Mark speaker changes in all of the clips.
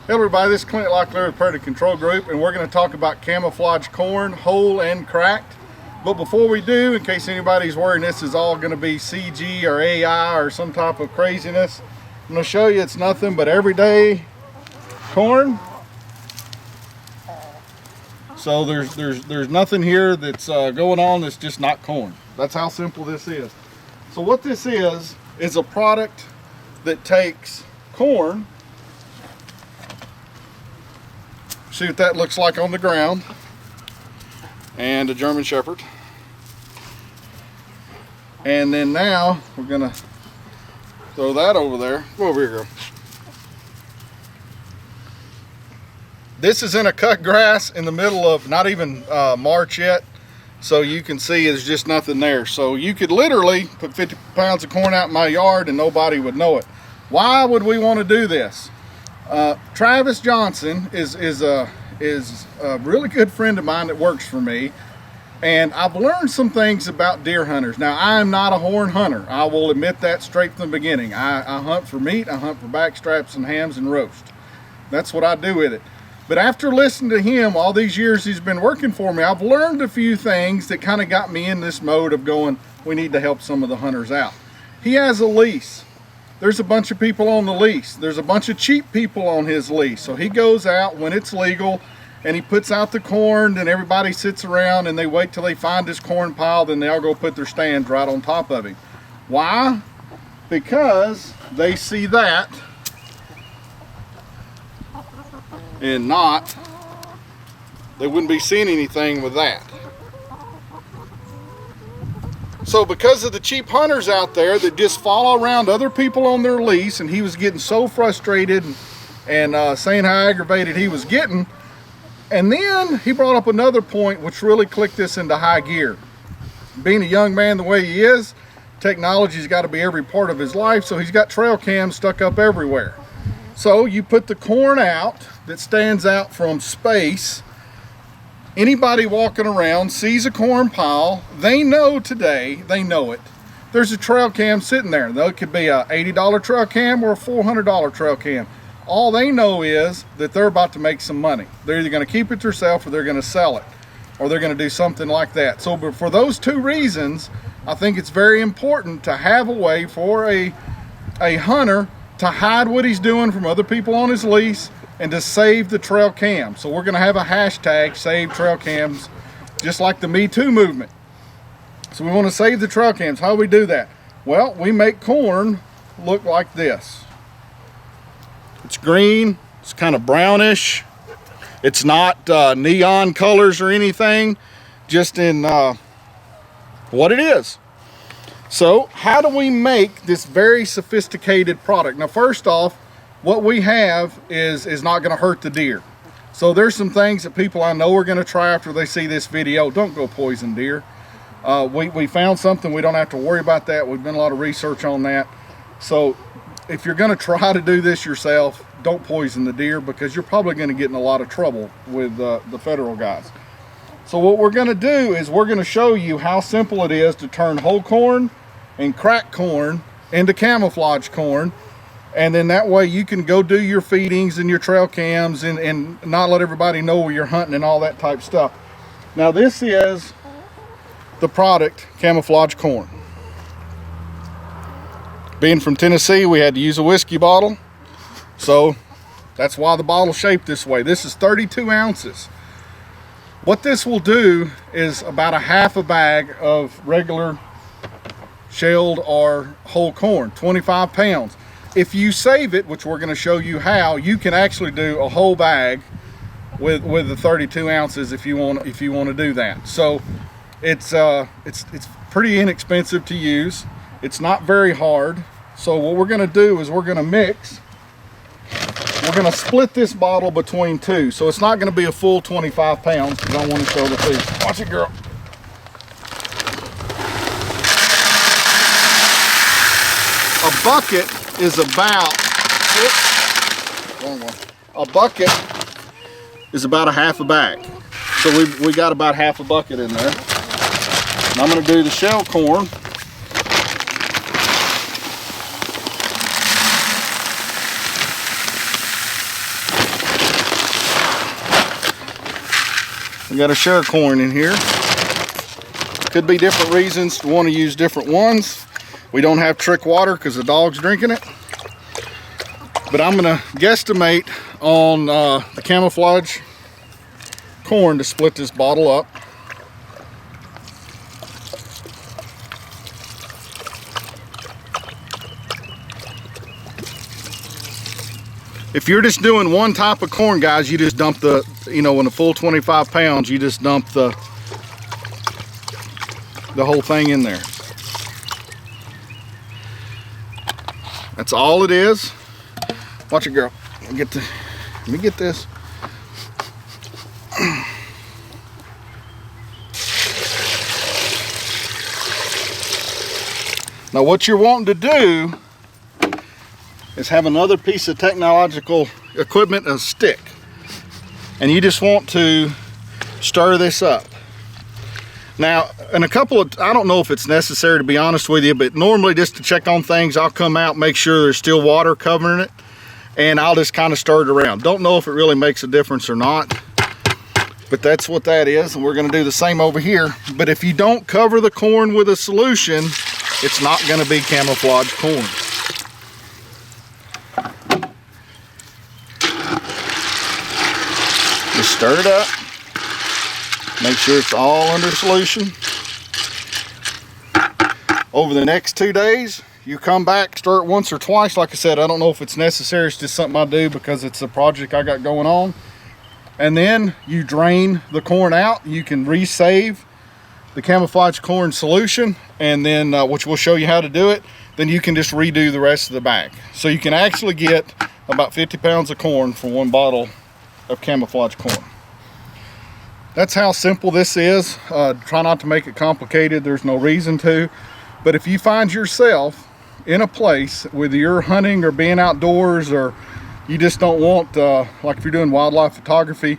Speaker 1: Hello everybody, this is Clint Locklear with Predator Control Group, and we're going to talk about camouflage corn, whole and cracked. But before we do, in case anybody's worrying this is all going to be CG or AI or some type of craziness, I'm going to show you it's nothing but everyday corn. So there's nothing here that's going on that's just not corn. That's how simple this is. So what this is a product that takes corn. See what that looks like on the ground, and a German Shepherd. And then now we're gonna throw that over there. Go over here, girl. This is in a cut grass in the middle of not even March yet, so you can see there's just nothing there. So you could literally put 50 pounds of corn out in my yard and nobody would know it. Why would we want to do this? Travis Johnson is a really good friend of mine that works for me, and I've learned some things about deer hunters. Now, I am not a horn hunter. I will admit that straight from the beginning. I hunt for meat, I hunt for backstraps and hams and roast. That's what I do with it. But after listening to him all these years he's been working for me, I've learned a few things that kind of got me in this mode of going, we need to help some of the hunters out. He has a lease. There's a bunch of people on the lease. There's a bunch of cheap people on his lease. So he goes out when it's legal and he puts out the corn, then everybody sits around and they wait till they find his corn pile, then they all go put their stands right on top of him. Why? Because they see that and they wouldn't be seeing anything with that. So because of the cheap hunters out there that just follow around other people on their lease, and he was getting so frustrated and saying how aggravated he was getting, and then he brought up another point which really clicked this into high gear. Being a young man the way he is, technology's got to be every part of his life, so he's got trail cams stuck up everywhere. So you put the corn out that stands out from space. Anybody walking around sees a corn pile, they know today, they know it. There's a trail cam sitting there. It could be a $80 trail cam or a $400 trail cam. All they know is that they're about to make some money. They're either going to keep it themselves or they're going to sell it, or they're going to do something like that. So but for those two reasons, I think it's very important to have a way for a hunter to hide what he's doing from other people on his lease and to save the trail cam. So we're going to have a hashtag, save trail cams, just like the Me Too movement. So we want to save the trail cams. How do we do that? Well, we make corn look like this. It's green, it's kind of brownish. It's not neon colors or anything, just in what it is. So how do we make this very sophisticated product? Now, first off, what we have is not going to hurt the deer. So there's some things that people I know are going to try after they see this video. Don't go poison deer. We found something, we don't have to worry about that. We've done a lot of research on that. So if you're going to try to do this yourself, don't poison the deer, because you're probably going to get in a lot of trouble with the federal guys. So what we're going to do is we're going to show you how simple it is to turn whole corn and cracked corn into camouflage corn. And then that way you can go do your feedings and your trail cams and not let everybody know where you're hunting and all that type stuff. Now this is the product, camouflage corn. Being from Tennessee, we had to use a whiskey bottle. So that's why the bottle's shaped this way. This is 32 ounces. What this will do is about a half a bag of regular shelled or whole corn, 25 pounds. If you save it, which we're going to show you how, you can actually do a whole bag with the 32 ounces if you want to do that. So it's pretty inexpensive to use. It's not very hard. So what we're going to do is we're going to mix. We're going to split this bottle between two. So it's not going to be a full 25 pounds because I want to show the piece. Watch it, girl. A bucket is about, a bucket is about a half a bag. So we got about half a bucket in there. And I'm going to do the shell corn. We got a share corn in here. Could be different reasons to want to use different ones. We don't have trick water because the dog's drinking it. But I'm gonna guesstimate on the Camouflage Corn to split this bottle up. If you're just doing one type of corn, guys, you just dump the, you know, in a full 25 pounds, you just dump the whole thing in there. That's all it is. Watch it, girl. Let me get this. Now what you're wanting to do is have another piece of technological equipment, a stick. And you just want to stir this up. Now, in a couple of, I don't know if it's necessary to be honest with you, but normally just to check on things, I'll come out, make sure there's still water covering it, and I'll just kind of stir it around. Don't know if it really makes a difference or not, but that's what that is, and we're gonna do the same over here. But if you don't cover the corn with a solution, it's not gonna be Camouflage Corn. Just stir it up. Make sure it's all under solution. Over the next 2 days, you come back, stir it once or twice. Like I said, I don't know if it's necessary. It's just something I do because it's a project I got going on. And then you drain the corn out. You can resave the Camouflage Corn solution, and then which we'll show you how to do it. Then you can just redo the rest of the bag. So you can actually get about 50 pounds of corn for one bottle of Camouflage Corn. That's how simple this is. Try not to make it complicated. There's no reason to. But if you find yourself in a place, whether you're hunting or being outdoors, or you just don't want, like if you're doing wildlife photography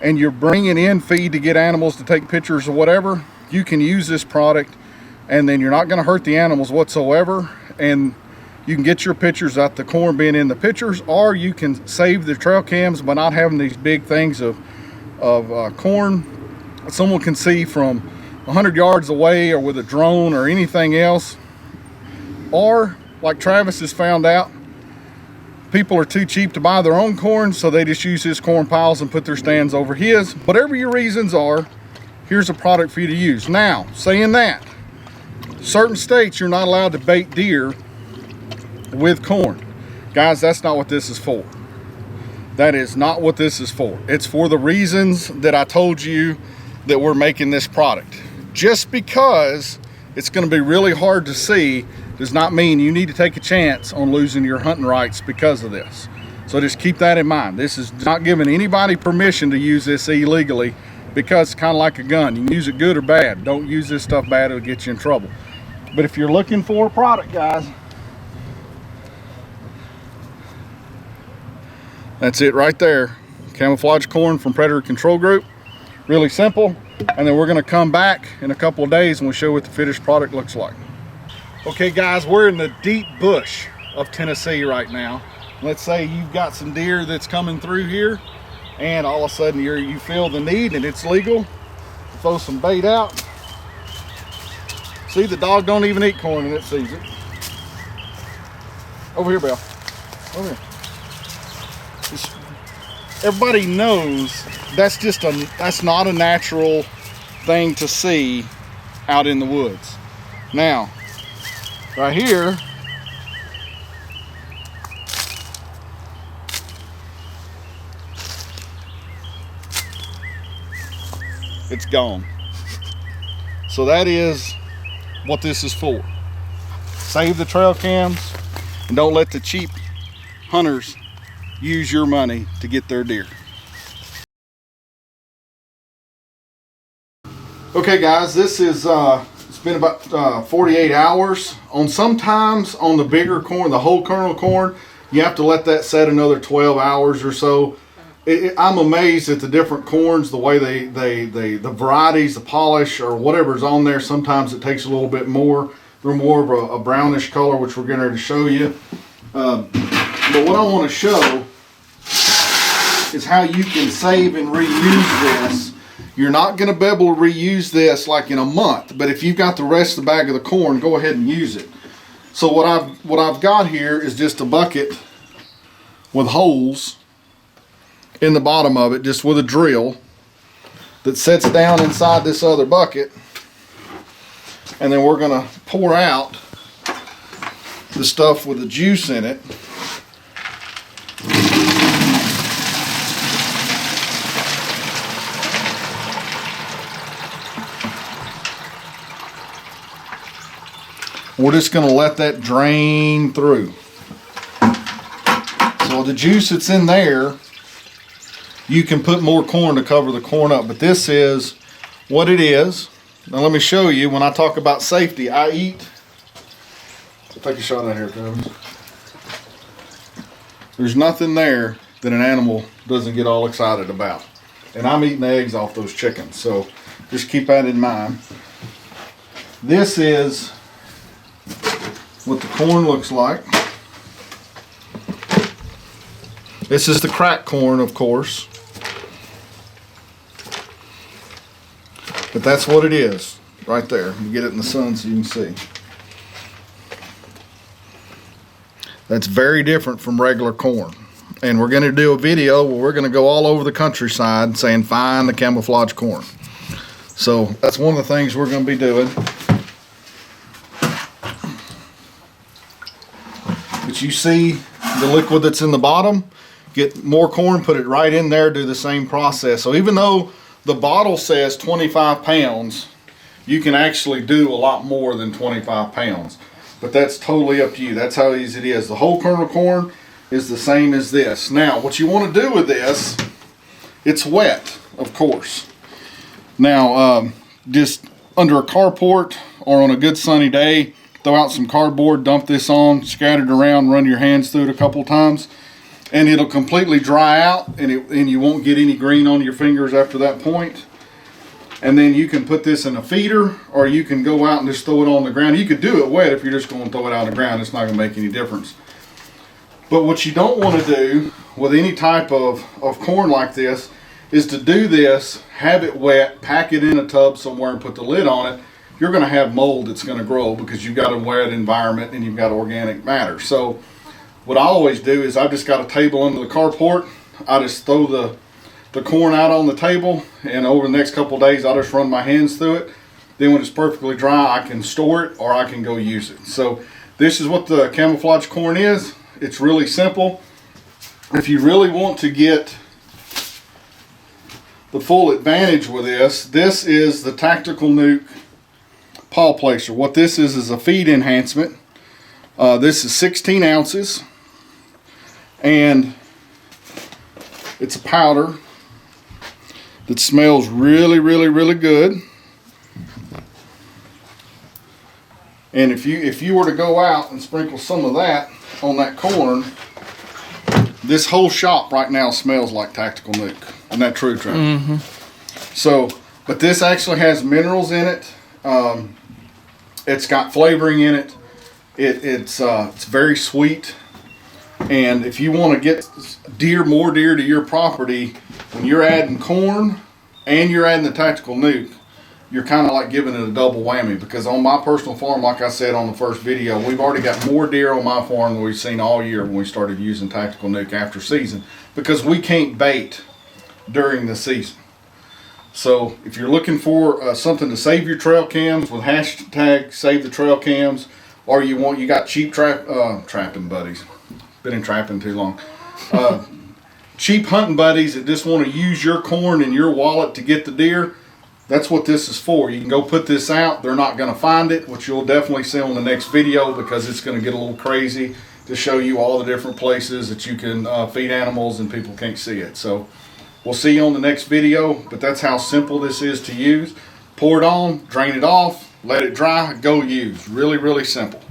Speaker 1: and you're bringing in feed to get animals to take pictures or whatever, you can use this product, and then you're not going to hurt the animals whatsoever, and you can get your pictures out the corn being in the pictures, or you can save the trail cams by not having these big things of corn someone can see from 100 yards away, or with a drone or anything else. Or like Travis has found out, people are too cheap to buy their own corn, so they just use his corn piles and put their stands over his. Whatever your reasons are, here's a product for you to use. Now, saying that, certain states you're not allowed to bait deer with corn. Guys, that's not what this is for. That is not what this is for. It's for the reasons that I told you that we're making this product. Just because it's going to be really hard to see does not mean you need to take a chance on losing your hunting rights because of this. So just keep that in mind. This is not giving anybody permission to use this illegally, because it's kind of like a gun. You can use it good or bad. Don't use this stuff bad, it'll get you in trouble. But if you're looking for a product, guys, that's it right there. Camouflage Corn from Predator Control Group. Really simple. And then we're going to come back in a couple of days and we'll show you what the finished product looks like. Okay guys, we're in the deep bush of Tennessee right now. Let's say you've got some deer that's coming through here, and all of a sudden you feel the need, and it's legal to throw some bait out. See, the dog don't even eat corn and it sees it. Over here, Belle. Over here. Everybody knows that's not a natural thing to see out in the woods. Now, right here, it's gone. So that is what this is for. Save the trail cams, and don't let the cheap hunters use your money to get their deer. Okay guys, this is it's been about 48 hours. Sometimes on the bigger corn, the whole kernel corn, you have to let that set another 12 hours or so. I'm amazed at the different corns, the way the varieties, the polish or whatever's on there. Sometimes it takes a little bit more. They're more of a brownish color, which we're going to show you. But what I want to show is how you can save and reuse this You're not going to be able to reuse this like in a month, but if you've got the rest of the bag of the corn, go ahead and use it. So what I've got here is just a bucket with holes in the bottom of it, just with a drill that sets down inside this other bucket, and then we're going to pour out the stuff with the juice in it. We're just going to let that drain through. So the juice that's in there, you can put more corn to cover the corn up, but this is what it is. Now let me show you. When I talk about safety, I eat. Take a shot out here, Travis. There's nothing there that an animal doesn't get all excited about. And I'm eating the eggs off those chickens, so just keep that in mind. This is what the corn looks like. This is the cracked corn, of course. But that's what it is, right there. You get it in the sun so you can see. That's very different from regular corn. And we're going to do a video where we're going to go all over the countryside saying, find the camouflage corn. So that's one of the things we're going to be doing. But you see the liquid that's in the bottom, get more corn, put it right in there, do the same process. So even though the bottle says 25 pounds, you can actually do a lot more than 25 pounds. But that's totally up to you. That's how easy it is. The whole kernel corn is the same as this. Now, what you want to do with this, it's wet, of course. Now, just under a carport or on a good sunny day, throw out some cardboard, dump this on, scatter it around, run your hands through it a couple times, and it'll completely dry out, and you won't get any green on your fingers after that point. And then you can put this in a feeder, or you can go out and just throw it on the ground. You could do it wet if you're just going to throw it out on the ground. It's not going to make any difference. But what you don't want to do with any type of corn like this is to do this, have it wet, pack it in a tub somewhere and put the lid on it. You're going to have mold that's going to grow because you've got a wet environment and you've got organic matter. So what I always do is I've just got a table under the carport. I just throw the corn out on the table, and over the next couple of days I'll just run my hands through it. Then when it's perfectly dry, I can store it or I can go use it. So this is what the camouflage corn is. It's really simple. If you really want to get the full advantage with this is the Tactical Nuke paw placer. What this is a feed enhancement. This is 16 ounces, and it's a powder that smells really, really, really good. And if you were to go out and sprinkle some of that on that corn, this whole shop right now smells like Tactical Nuke. Isn't that true, Trent?
Speaker 2: Mm-hmm.
Speaker 1: So, but this actually has minerals in it. It's got flavoring in it. It's very sweet. And if you want to get more deer to your property, when you're adding corn and you're adding the Tactical Nuke, you're kind of like giving it a double whammy. Because on my personal farm, like I said on the first video, we've already got more deer on my farm than we've seen all year when we started using Tactical Nuke after season, because we can't bait during the season. So if you're looking for something to save your trail cams with hashtag save the trail cams, or you got cheap trapping buddies, been in trapping too long, cheap hunting buddies that just want to use your corn and your wallet to get the deer, that's what this is for. You can go put this out. They're not going to find it, which you'll definitely see on the next video, because it's going to get a little crazy to show you all the different places that you can feed animals and people can't see it. So we'll see you on the next video, but that's how simple this is to use. Pour it on, drain it off, let it dry, go use. Really, really simple.